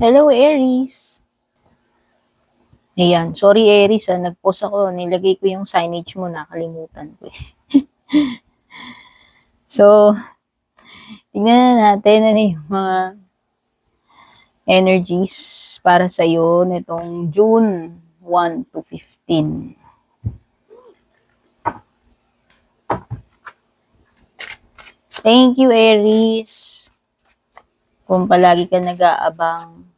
Hello, Aries. Ayan. Sorry, Aries. Nag-post ako. Nilagay ko yung signage mo. Nakalimutan ko eh. So, tingnan na natin ano yung mga energies para sa'yo nitong June 1 to 15. Thank you, Aries. Kung palagi ka nag-aabang,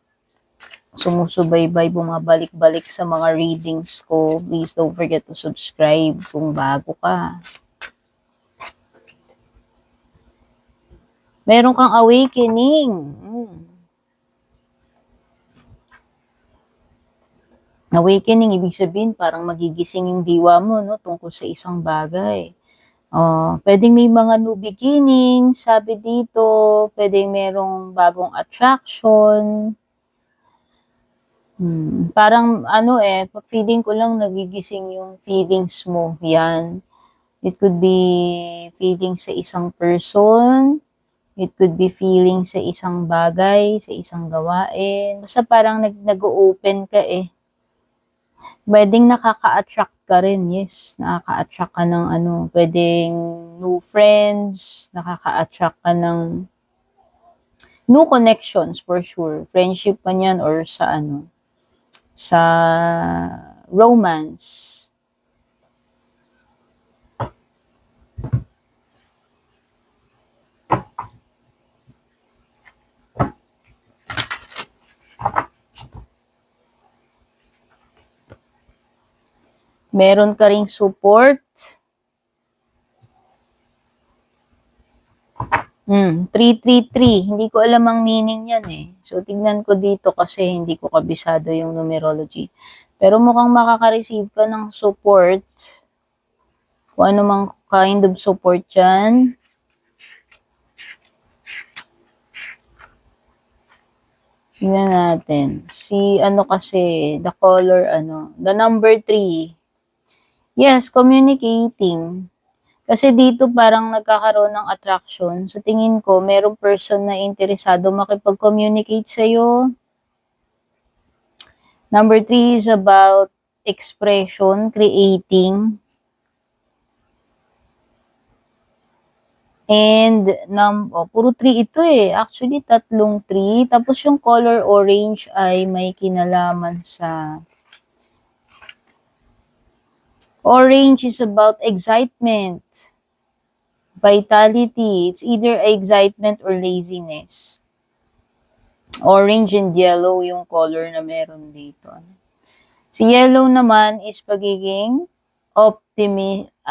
sumusubaybay, bumabalik-balik sa mga readings ko, please don't forget to subscribe kung bago ka. Meron kang awakening. Awakening, ibig sabihin parang magigising yung diwa mo, no, tungkol sa isang bagay. Pwedeng may mga new beginning, sabi dito, pwedeng merong bagong attraction. Parang feeling ko lang nagigising yung feelings mo, yan. It could be feeling sa isang person, it could be feeling sa isang bagay, sa isang gawain. Basta parang nag-open ka eh. Pwedeng nakaka-attract ka rin, yes. Nakaka-attract ka ng pwedeng new friends, nakaka-attract ka ng new connections for sure. Friendship man yan or sa romance. Meron ka ring support. 333. Hindi ko alam ang meaning yan eh. So, tignan ko dito kasi hindi ko kabisado yung numerology. Pero mukhang makaka-receive ka ng support. Kung ano mang kind of support yan. Tingnan natin. Kasi, the color, the number 3. Yes, communicating. Kasi dito parang nagkakaroon ng attraction. So, tingin ko, merong person na interesado makipag-communicate sa'yo. Number 3 is about expression, creating. And, puro 3 ito eh. Actually, tatlong 3. Tapos yung color orange ay may kinalaman sa... Orange is about excitement, vitality. It's either excitement or laziness. Orange and yellow yung color na meron dito. Si yellow naman is pagiging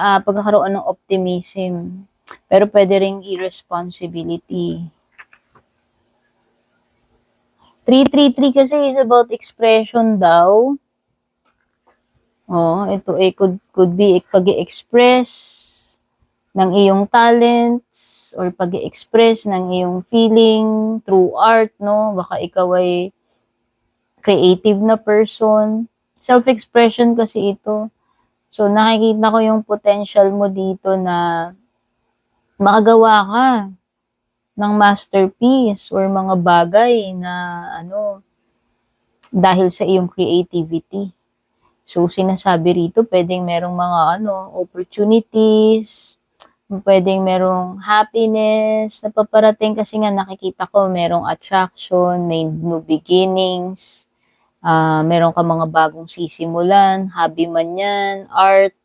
pagkakaroon ng optimism. Pero pwede ring irresponsibility. 333 kasi is about expression daw. Ito could be pag-i-express ng iyong talents or pag-i-express ng iyong feeling through art, no? Baka ikaw ay creative na person. Self-expression kasi ito. So, nakikita ko yung potential mo dito na makagawa ka ng masterpiece or mga bagay na dahil sa iyong creativity. So, sinasabi rito, pwedeng merong mga opportunities, pwedeng merong happiness na paparating kasi nga nakikita ko merong attraction, may new beginnings, meron ka mga bagong sisimulan, hobby man yan, art,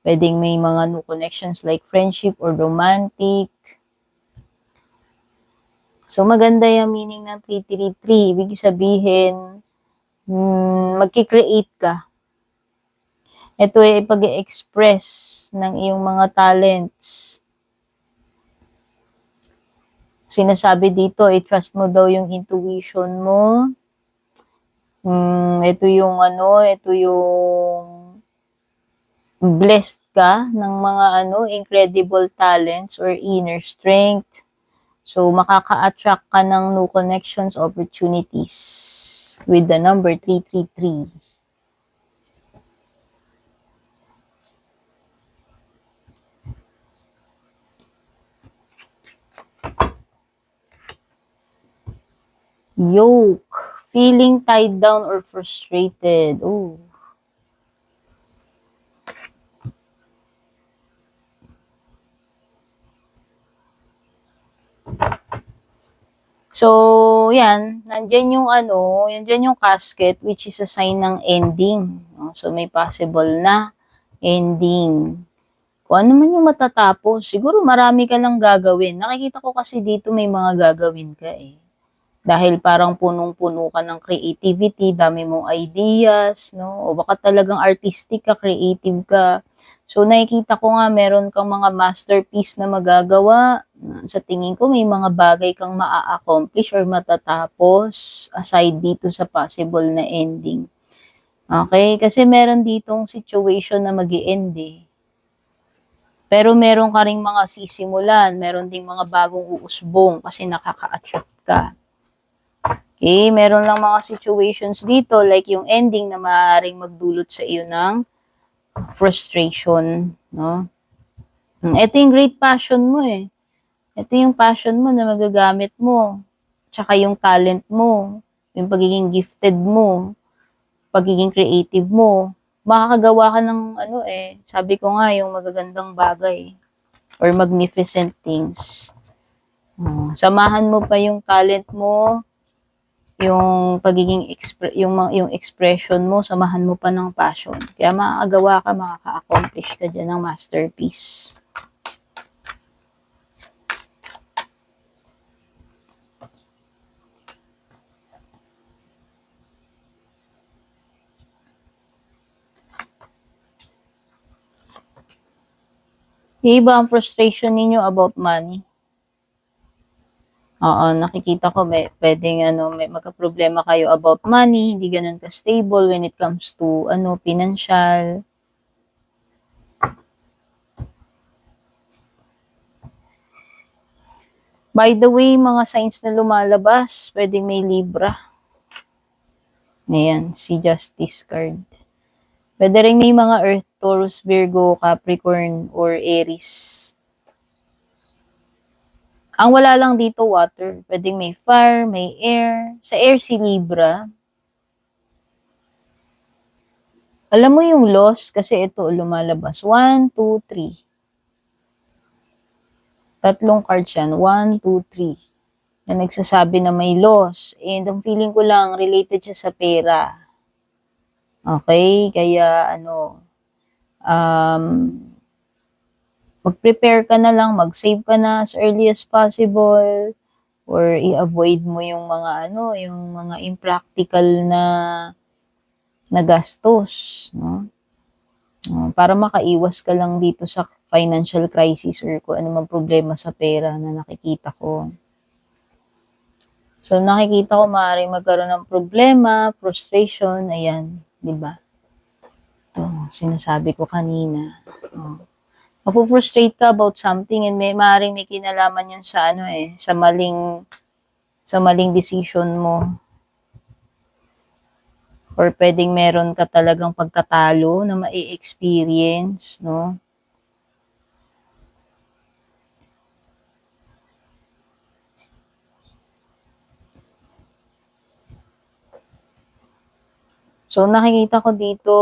pwedeng may mga new connections like friendship or romantic. So, maganda yung meaning ng 333. Ibig sabihin, magkikreate ka. Ito ay pag-express ng iyong mga talents. Sinasabi dito, i-trust mo daw yung intuition mo. Ito yung blessed ka ng mga incredible talents or inner strength. So, makaka-attract ka ng new connections, opportunities with the number 333. Yoke. Feeling tied down or frustrated. Oh. So, yan. Nandyan yung nandyan yung casket which is a sign ng ending. No? So, may possible na ending. Kung ano man yung matatapos, siguro marami ka lang gagawin. Nakikita ko kasi dito may mga gagawin ka eh. Dahil parang punong-puno ka ng creativity, dami mong ideas, no? O baka talagang artistic ka, creative ka. So, nakikita ko nga meron kang mga masterpiece na magagawa. Sa tingin ko, may mga bagay kang maa-accomplish or matatapos aside dito sa possible na ending. Okay? Kasi meron ditong situation na mag-i-end eh. Pero meron ka ring mga sisimulan, meron ding mga bagong uusbong kasi nakaka-attract ka. Okay, meron lang mga situations dito like yung ending na maaaring magdulot sa iyo ng frustration, no? Ito yung great passion mo eh. Ito yung passion mo na magagamit mo. Tsaka yung talent mo, yung pagiging gifted mo, pagiging creative mo. Makakagawa ka ng sabi ko nga yung magagandang bagay or magnificent things. Samahan mo pa yung talent mo, yung pagiging yung expression mo, samahan mo pa ng passion. Kaya makakagawa ka, makaka-accomplish ka dyan ng masterpiece. Yung iba ang frustration ninyo about money. Oo, nakikita ko pwedeng may magka-problema kayo about money, hindi ganun ka-stable when it comes to financial. By the way, mga signs na lumalabas, pwedeng may Libra. Ayan, si Justice card. Pwede rin may mga Earth, Taurus, Virgo, Capricorn, or Aries. Ang wala lang dito, water. Pwedeng may fire, may air. Sa air, si Libra. Alam mo yung loss, kasi ito lumalabas. 1, 2, 3. Tatlong cards yan. 1, 2, 3. Na nagsasabi na may loss. And ang feeling ko lang, related siya sa pera. Okay? Kaya, mag-prepare ka na lang, mag-save ka na as early as possible, or i-avoid mo yung mga yung mga impractical na gastos, no? Para makaiwas ka lang dito sa financial crisis or kung ano mang problema sa pera na nakikita ko. So, nakikita ko maaaring magkaroon ng problema, frustration, ayan, di ba? Ito, sinasabi ko kanina. Mapu-frustrate ka about something and maaaring may kinalaman yun sa sa maling decision mo. Or pwedeng meron ka talagang pagkatalo na ma-experience, no? So, nakikita ko dito,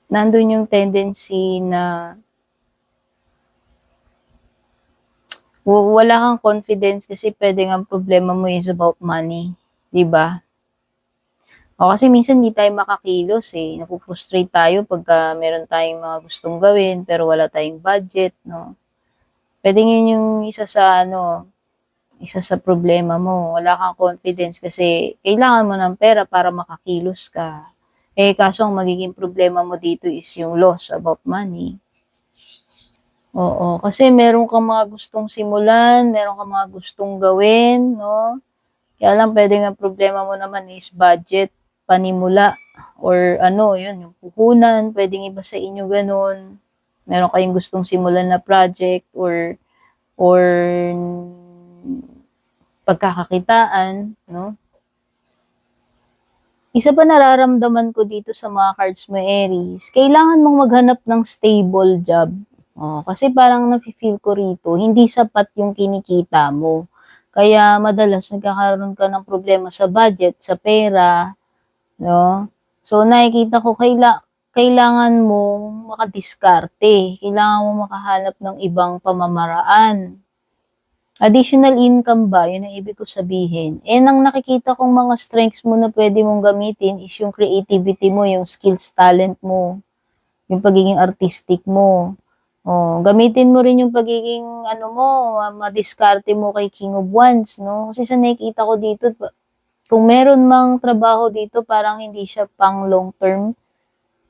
nandun yung tendency na wala kang confidence kasi pwedeng ang problema mo is about money. Diba? O kasi minsan hindi tayo makakilos eh. Napufrustrate tayo pagka meron tayong mga gustong gawin pero wala tayong budget, no? Pwedeng yun yung isa sa problema mo. Wala kang confidence kasi kailangan mo ng pera para makakilos ka. Kaso ang magiging problema mo dito is yung loss about money. Oo, kasi meron kang mga gustong simulan, meron kang mga gustong gawin, no? Kaya lang pwedeng ang problema mo naman is budget, panimula, or yun, yung puhunan, pwedeng iba sa inyo ganun. Meron kayong gustong simulan na project or pagkakakitaan, no? Isa pa nararamdaman ko dito sa mga cards mo, Aries, kailangan mong maghanap ng stable job. Kasi parang nafe-feel ko rito, hindi sapat yung kinikita mo. Kaya madalas nagkakaroon ka ng problema sa budget, sa pera, no? So, nakikita ko kailangan mong makadiskarte. Kailangan mong makahanap ng ibang pamamaraan. Additional income ba? Yun ang ibig ko sabihin. Ang nakikita kong mga strengths mo na pwede mong gamitin is yung creativity mo, yung skills, talent mo, yung pagiging artistic mo. Oh, gamitin mo rin yung pagiging madiskarte mo kay King of Wands, no? Kasi sa nakikita ko dito, kung meron mang trabaho dito, parang hindi siya pang long term,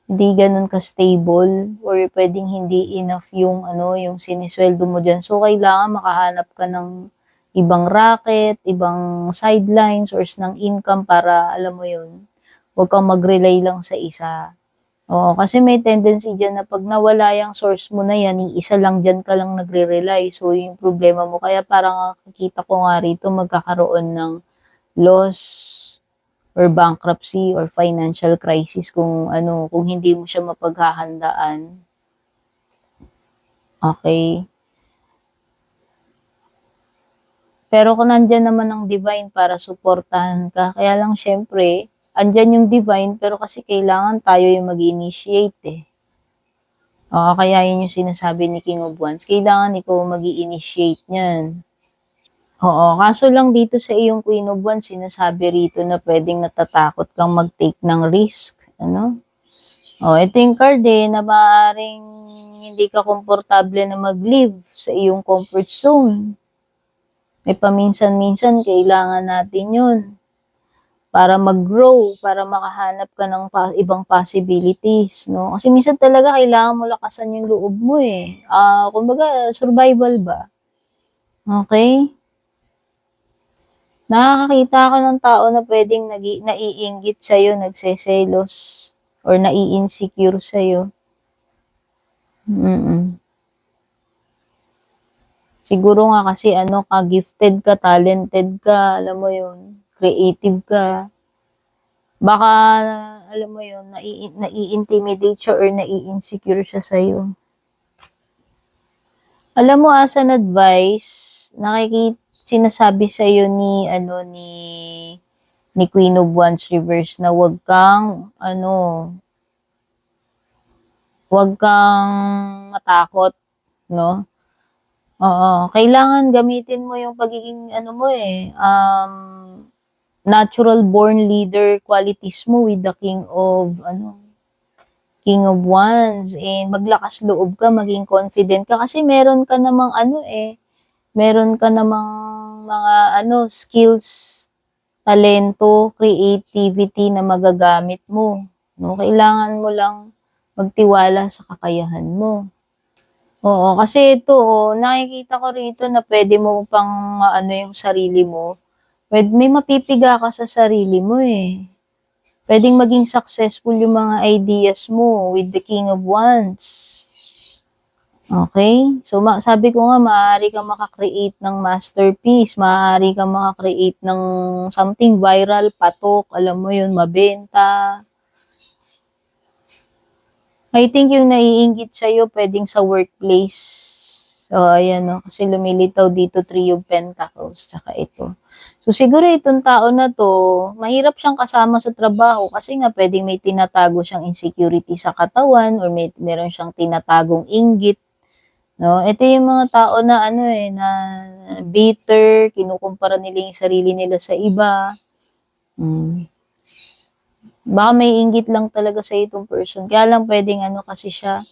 hindi ganun ka-stable, or pwedeng hindi enough yung yung sinisweldo mo diyan. So kailangan makahanap ka ng ibang racket, ibang sideline, source ng income para alam mo yun, huwag kang mag-rely lang sa isa. Oo, kasi may tendency diyan na pag nawala yung source mo na yan, isa lang diyan ka lang nagre-rely. So, yung problema mo. Kaya parang nakikita ko nga rito magkakaroon ng loss or bankruptcy or financial crisis kung hindi mo siya mapaghahandaan. Okay. Pero kung nandiyan naman ang divine para suportahan ka, kaya lang syempre, andyan yung divine pero kasi kailangan tayo yung mag-initiate eh. Oo, kaya yun yung sinasabi ni King of Wands. Kailangan ikaw mag-i-initiate niyan. Oo, kaso lang dito sa iyong Queen of Wands, sinasabi rito na pwedeng natatakot kang mag-take ng risk. Ano? Ito yung card na maaaring hindi ka komportable na mag-live sa iyong comfort zone. May paminsan-minsan, kailangan natin yun para mag-grow, para makahanap ka ng ibang possibilities, no? Kasi minsan talaga kailangan mo lakasan yung loob mo eh. Kumbaga, survival ba? Okay? Nakakakita ako ng tao na pwedeng naiinggit sa'yo, nagseselos, or nai-insecure sa'yo. Mm. Siguro nga kasi ka, gifted ka, talented ka, alam mo yun, creative ka. Baka, alam mo yun, nai-intimidate siya or nai-insecure siya sa'yo. Alam mo, as an advice, sinasabi sa'yo ni Queen of Wands reverse na wag kang matakot, no? Oo, kailangan gamitin mo yung pagiging natural born leader qualities mo with the King of Wands, and maglakas loob ka, maging confident ka kasi meron ka namang meron ka namang mga skills, talento, creativity na magagamit mo, no? Kailangan mo lang magtiwala sa kakayahan mo. Oo, kasi ito, nakikita ko rito na pwede mo pang yung sarili mo. May mapipiga ka sa sarili mo eh. Pwedeng maging successful yung mga ideas mo with the King of Wands. Okay? So, sabi ko nga, maaari kang makakreate ng masterpiece, maaari kang makakreate ng something viral, patok, alam mo yun, mabenta. I think yung naiinggit sa'yo, pwedeng sa workplace. So, ayan, no? Kasi lumilitaw dito, Three of Pentacles, tsaka ito. So, siguro itong tao na to, mahirap siyang kasama sa trabaho kasi nga pwedeng may tinatago siyang insecurity sa katawan or meron siyang tinatagong inggit. No? Ito yung mga tao na na bitter, kinukumpara nila yung sarili nila sa iba. Baka may inggit lang talaga sa itong person. Kaya lang pwedeng kasi siya,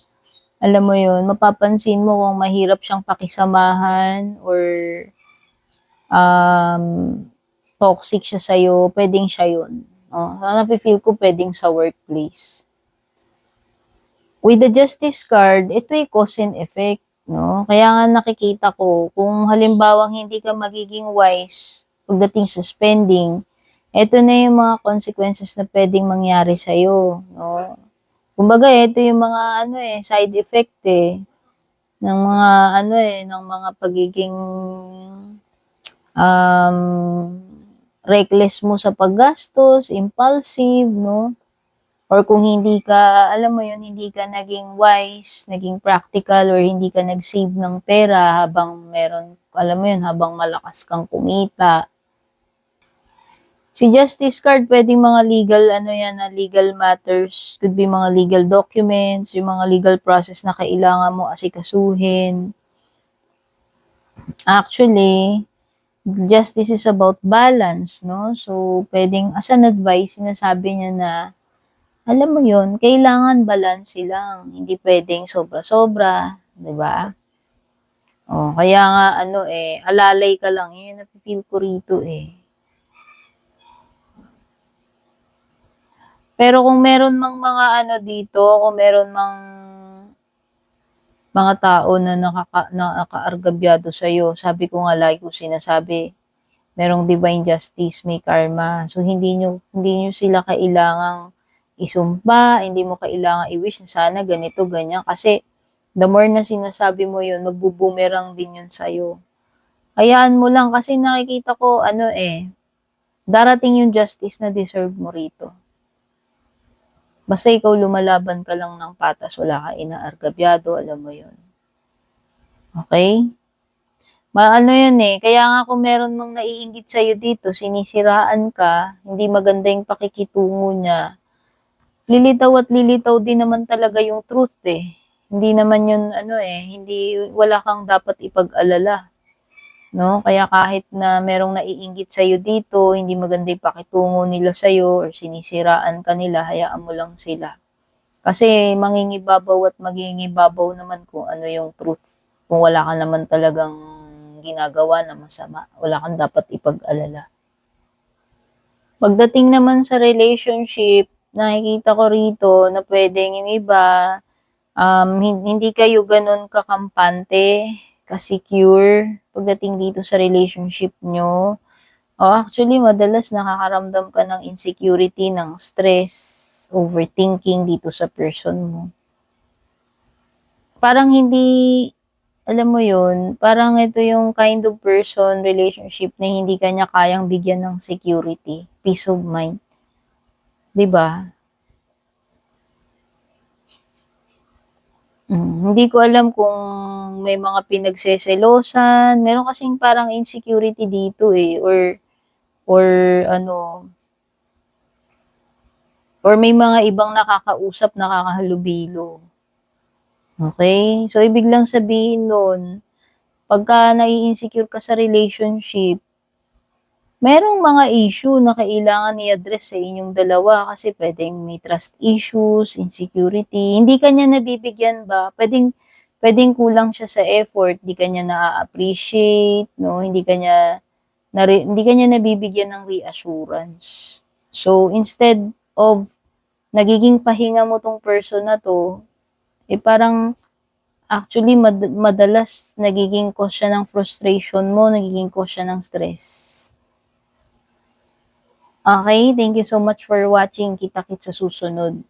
alam mo yun, mapapansin mo kung mahirap siyang pakisamahan or toxic siya sa'yo, pwedeng siya yun. Napifeel ko pwedeng sa workplace. With the Justice card, ito ay cause and effect. No? Kaya nga nakikita ko, kung halimbawang hindi ka magiging wise pagdating sa spending, ito na yung mga consequences na pwedeng mangyari sa'yo. No? Kumbaga, ito yung mga side effect ng mga ng mga pagiging reckless mo sa paggastos, impulsive, no? Or kung hindi ka, alam mo yun, hindi ka naging wise, naging practical, or hindi ka nag-save ng pera habang alam mo yun, habang malakas kang kumita. Si Justice card, pwedeng mga legal, legal matters. Could be mga legal documents, yung mga legal process na kailangan mo asikasuhin. Actually, justice is about balance, no? So, pwedeng as an advice, sinasabi niya na, alam mo yun, kailangan balance lang. Hindi pwedeng sobra-sobra, di ba? Kaya nga, alalay ka lang. Yun yung napipil ko rito eh. Pero kung meron mang mga dito, kung meron mang mga tao na nakaargabyado sa'yo, sabi ko nga lagi ko sinasabi, merong divine justice, may karma. So, hindi nyo sila kailangang isumpa, hindi mo kailangang i-wish na sana ganito, ganyan. Kasi, the more na sinasabi mo yun, magbubumerang din yun sa'yo. Hayaan mo lang kasi nakikita ko, darating yung justice na deserve mo rito. Basta ikaw lumalaban ka lang ng patas, wala ka inaargabyado, alam mo yun. Okay? Yan eh. Kaya nga kung meron mang naiinggit sa'yo dito, sinisiraan ka, hindi maganda yung pakikitungo niya, lilitaw at lilitaw din naman talaga yung truth eh. Hindi naman yun, wala kang dapat ipag-alala. No? Kaya kahit na merong naiinggit sa'yo dito, hindi maganda yung pakitungo nila sa'yo, or sinisiraan ka nila, hayaan mo lang sila. Kasi mangingibabaw at magingibabaw naman kung ano yung truth. Kung wala ka naman talagang ginagawa na masama, wala kang dapat ipag-alala. Pagdating naman sa relationship, nakikita ko rito na pwedeng yung iba, hindi kayo ganun kakampante, ka-secure pagdating dito sa relationship nyo. Actually, madalas nakakaramdam ka ng insecurity, ng stress, overthinking dito sa person mo. Parang hindi, alam mo yun, parang ito yung kind of person, relationship na hindi kanya kayang bigyan ng security, peace of mind. 'Di ba? Hindi ko alam kung may mga pinagseselosan, meron kasing parang insecurity dito eh, or ano, or may mga ibang nakakausap, nakakahalubilo. Okay? So, ibig lang sabihin nun, pagka nai-insecure ka sa relationship, merong mga issue na kailangan i-address sa inyong dalawa kasi pwedeng may trust issues, insecurity. Hindi kanya nabibigyan ba? Pwedeng kulang siya sa effort, hindi kanya na-appreciate, no? Hindi kanya nabibigyan ng reassurance. So, instead of nagiging pahinga mo tong person na to, parang actually madalas nagiging cause siya ng frustration mo, nagiging cause siya ng stress. Okay, thank you so much for watching. Kita-kits sa susunod.